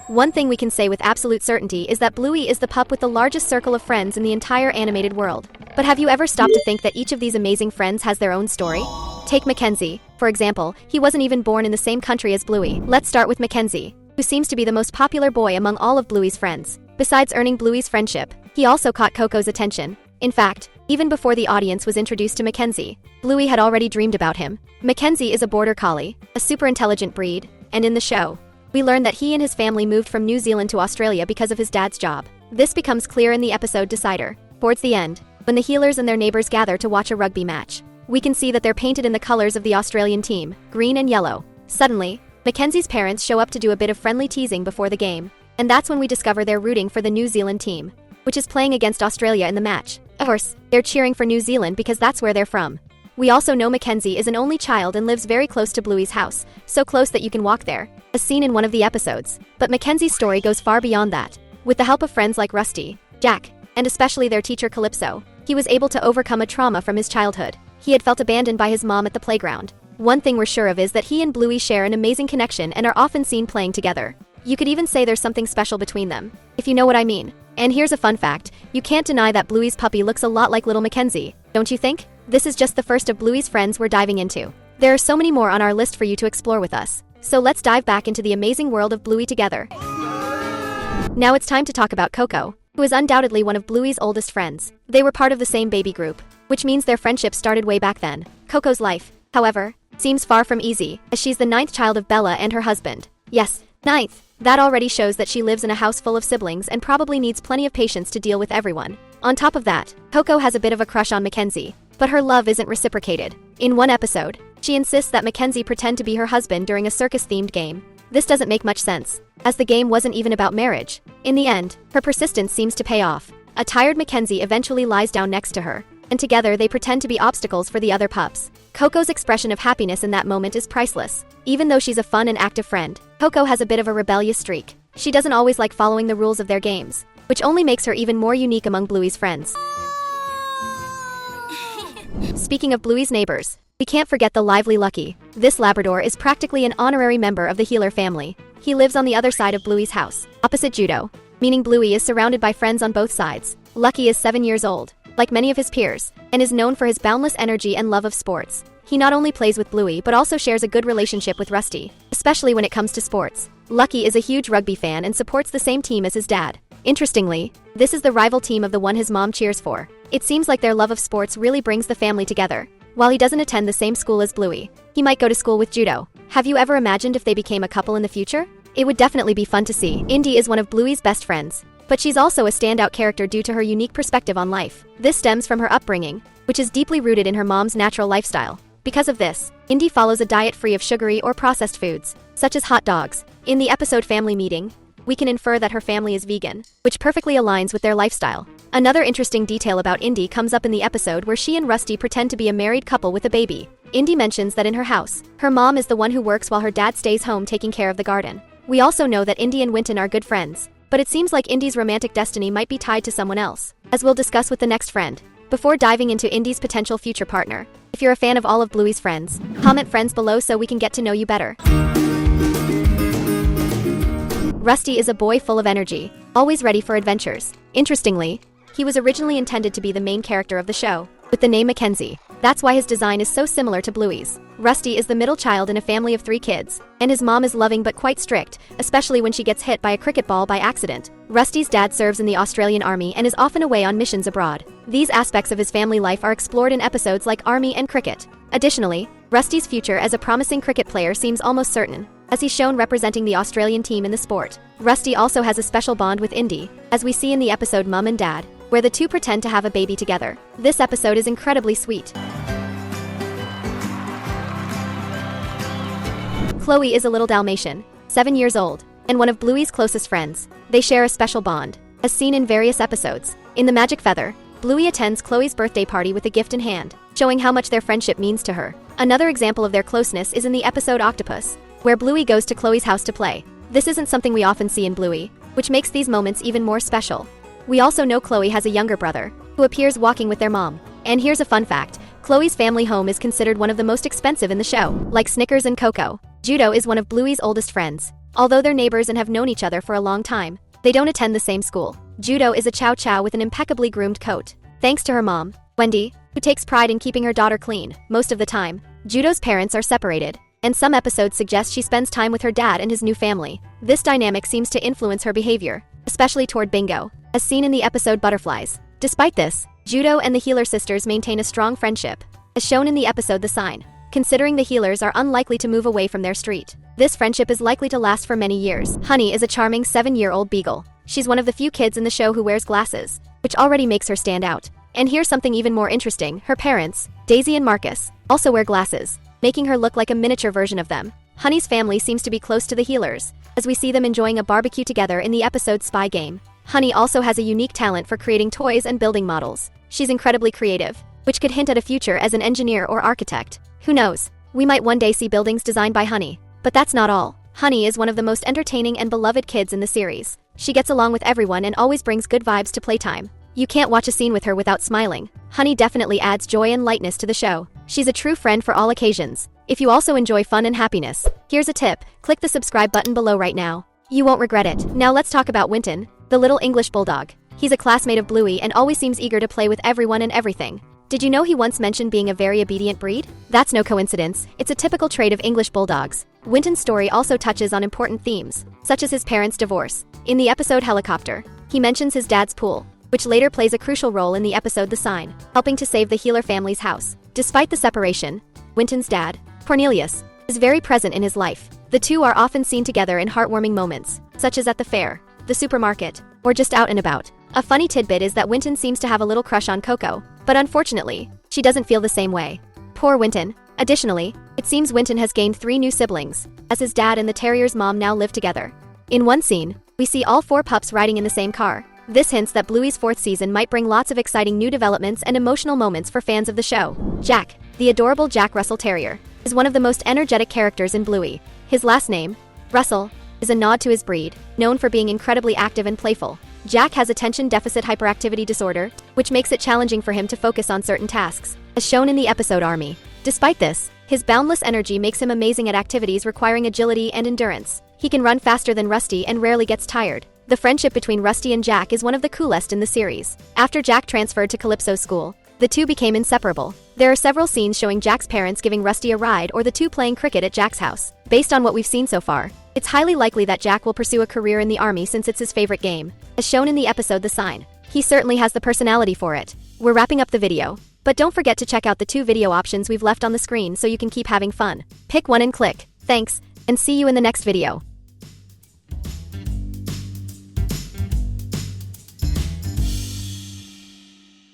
One thing we can say with absolute certainty is that Bluey is the pup with the largest circle of friends in the entire animated world. But have you ever stopped to think that each of these amazing friends has their own story? Take Mackenzie, for example. He wasn't even born in the same country as Bluey. Let's start with Mackenzie, who seems to be the most popular boy among all of Bluey's friends. Besides earning Bluey's friendship, he also caught Koko's attention. In fact, even before the audience was introduced to Mackenzie, Bluey had already dreamed about him. Mackenzie is a border collie, a super intelligent breed, and in the show, we learn that he and his family moved from New Zealand to Australia because of his dad's job. This becomes clear in the episode Decider. Towards the end, when the healers and their neighbors gather to watch a rugby match, we can see that they're painted in the colors of the Australian team, green and yellow. Suddenly, Mackenzie's parents show up to do a bit of friendly teasing before the game, and that's when we discover they're rooting for the New Zealand team, which is playing against Australia in the match. Of course, they're cheering for New Zealand because that's where they're from. We also know Mackenzie is an only child and lives very close to Bluey's house, so close that you can walk there, as seen in one of the episodes. But Mackenzie's story goes far beyond that. With the help of friends like Rusty, Jack, and especially their teacher Calypso, he was able to overcome a trauma from his childhood. He had felt abandoned by his mom at the playground. One thing we're sure of is that he and Bluey share an amazing connection and are often seen playing together. You could even say there's something special between them, if you know what I mean. And here's a fun fact, you can't deny that Bluey's puppy looks a lot like little Mackenzie, don't you think? This is just the first of Bluey's friends we're diving into. There are so many more on our list for you to explore with us. So let's dive back into the amazing world of Bluey together. Now it's time to talk about Koko, who is undoubtedly one of Bluey's oldest friends. They were part of the same baby group, which means their friendship started way back then. Koko's life, however, seems far from easy, as she's the 9th child of Bella and her husband. Yes, 9th. That already shows that she lives in a house full of siblings and probably needs plenty of patience to deal with everyone. On top of that, Koko has a bit of a crush on Mackenzie, but her love isn't reciprocated. In one episode, she insists that Mackenzie pretend to be her husband during a circus-themed game. This doesn't make much sense, as the game wasn't even about marriage. In the end, her persistence seems to pay off. A tired Mackenzie eventually lies down next to her, and together they pretend to be obstacles for the other pups. Koko's expression of happiness in that moment is priceless. Even though she's a fun and active friend, Koko has a bit of a rebellious streak. She doesn't always like following the rules of their games, which only makes her even more unique among Bluey's friends. Speaking of Bluey's neighbors, we can't forget the lively Lucky. This Labrador is practically an honorary member of the Healer family. He lives on the other side of Bluey's house, opposite Judo, meaning Bluey is surrounded by friends on both sides. Lucky is 7 years old, like many of his peers, and is known for his boundless energy and love of sports. He not only plays with Bluey but also shares a good relationship with Rusty, especially when it comes to sports. Lucky is a huge rugby fan and supports the same team as his dad. Interestingly, this is the rival team of the one his mom cheers for. It seems like their love of sports really brings the family together. While he doesn't attend the same school as Bluey, he might go to school with Judo. Have you ever imagined if they became a couple in the future? It would definitely be fun to see. Indy is one of Bluey's best friends, but she's also a standout character due to her unique perspective on life. This stems from her upbringing, which is deeply rooted in her mom's natural lifestyle. Because of this, Indy follows a diet free of sugary or processed foods, such as hot dogs. In the episode Family Meeting, we can infer that her family is vegan, which perfectly aligns with their lifestyle. Another interesting detail about Indy comes up in the episode where she and Rusty pretend to be a married couple with a baby. Indy mentions that in her house, her mom is the one who works while her dad stays home taking care of the garden. We also know that Indy and Winton are good friends, but it seems like Indy's romantic destiny might be tied to someone else, as we'll discuss with the next friend. Before diving into Indy's potential future partner, if you're a fan of all of Bluey's friends, comment friends below so we can get to know you better. Rusty is a boy full of energy, always ready for adventures. Interestingly, he was originally intended to be the main character of the show, with the name Mackenzie. That's why his design is so similar to Bluey's. Rusty is the middle child in a family of 3 kids, and his mom is loving but quite strict, especially when she gets hit by a cricket ball by accident. Rusty's dad serves in the Australian Army and is often away on missions abroad. These aspects of his family life are explored in episodes like Army and Cricket. Additionally, Rusty's future as a promising cricket player seems almost certain, as he's shown representing the Australian team in the sport. Rusty also has a special bond with Indy, as we see in the episode Mum and Dad, where the two pretend to have a baby together. This episode is incredibly sweet. Chloe is a little Dalmatian, 7 years old, and one of Bluey's closest friends. They share a special bond, as seen in various episodes. In The Magic Feather, Bluey attends Chloe's birthday party with a gift in hand, showing how much their friendship means to her. Another example of their closeness is in the episode Octopus, where Bluey goes to Chloe's house to play. This isn't something we often see in Bluey, which makes these moments even more special. We also know Chloe has a younger brother, who appears walking with their mom. And here's a fun fact, Chloe's family home is considered one of the most expensive in the show. Like Snickers and Koko, Judo is one of Bluey's oldest friends. Although they're neighbors and have known each other for a long time, they don't attend the same school. Judo is a chow chow with an impeccably groomed coat. Thanks to her mom, Wendy, who takes pride in keeping her daughter clean. Most of the time, Judo's parents are separated, and some episodes suggest she spends time with her dad and his new family. This dynamic seems to influence her behavior, especially toward Bingo, as seen in the episode Butterflies. Despite this, Judo and the Healer sisters maintain a strong friendship, as shown in the episode The Sign. Considering the Healers are unlikely to move away from their street, this friendship is likely to last for many years. Honey is a charming 7-year-old beagle. She's one of the few kids in the show who wears glasses, which already makes her stand out. And here's something even more interesting. Her parents, Daisy and Marcus, also wear glasses, making her look like a miniature version of them. Honey's family seems to be close to the Healers, as we see them enjoying a barbecue together in the episode Spy Game. Honey also has a unique talent for creating toys and building models. She's incredibly creative, which could hint at a future as an engineer or architect. Who knows? We might one day see buildings designed by Honey. But that's not all. Honey is one of the most entertaining and beloved kids in the series. She gets along with everyone and always brings good vibes to playtime. You can't watch a scene with her without smiling. Honey definitely adds joy and lightness to the show. She's a true friend for all occasions. If you also enjoy fun and happiness, here's a tip. Click the subscribe button below right now. You won't regret it. Now let's talk about Winton, the little English bulldog. He's a classmate of Bluey and always seems eager to play with everyone and everything. Did you know he once mentioned being a very obedient breed? That's no coincidence. It's a typical trait of English bulldogs. Winton's story also touches on important themes, such as his parents' divorce. In the episode Helicopter, he mentions his dad's pool, which later plays a crucial role in the episode The Sign, helping to save the Healer family's house. Despite the separation, Winton's dad, Cornelius, is very present in his life. The two are often seen together in heartwarming moments, such as at the fair, the supermarket, or just out and about. A funny tidbit is that Winton seems to have a little crush on Koko, but unfortunately, she doesn't feel the same way. Poor Winton. Additionally, it seems Winton has gained 3 new siblings, as his dad and the terrier's mom now live together. In one scene, we see all 4 pups riding in the same car. This hints that Bluey's 4th season might bring lots of exciting new developments and emotional moments for fans of the show. Jack, the adorable Jack Russell Terrier, is one of the most energetic characters in Bluey. His last name, Russell, is a nod to his breed, known for being incredibly active and playful. Jack has attention deficit hyperactivity disorder, which makes it challenging for him to focus on certain tasks, as shown in the episode Army. Despite this, his boundless energy makes him amazing at activities requiring agility and endurance. He can run faster than Rusty and rarely gets tired. The friendship between Rusty and Jack is one of the coolest in the series. After Jack transferred to Calypso's school, the two became inseparable. There are several scenes showing Jack's parents giving Rusty a ride or the two playing cricket at Jack's house. Based on what we've seen so far, it's highly likely that Jack will pursue a career in the army since it's his favorite game, as shown in the episode The Sign. He certainly has the personality for it. We're wrapping up the video, but don't forget to check out the 2 video options we've left on the screen so you can keep having fun. Pick one and click. Thanks, and see you in the next video.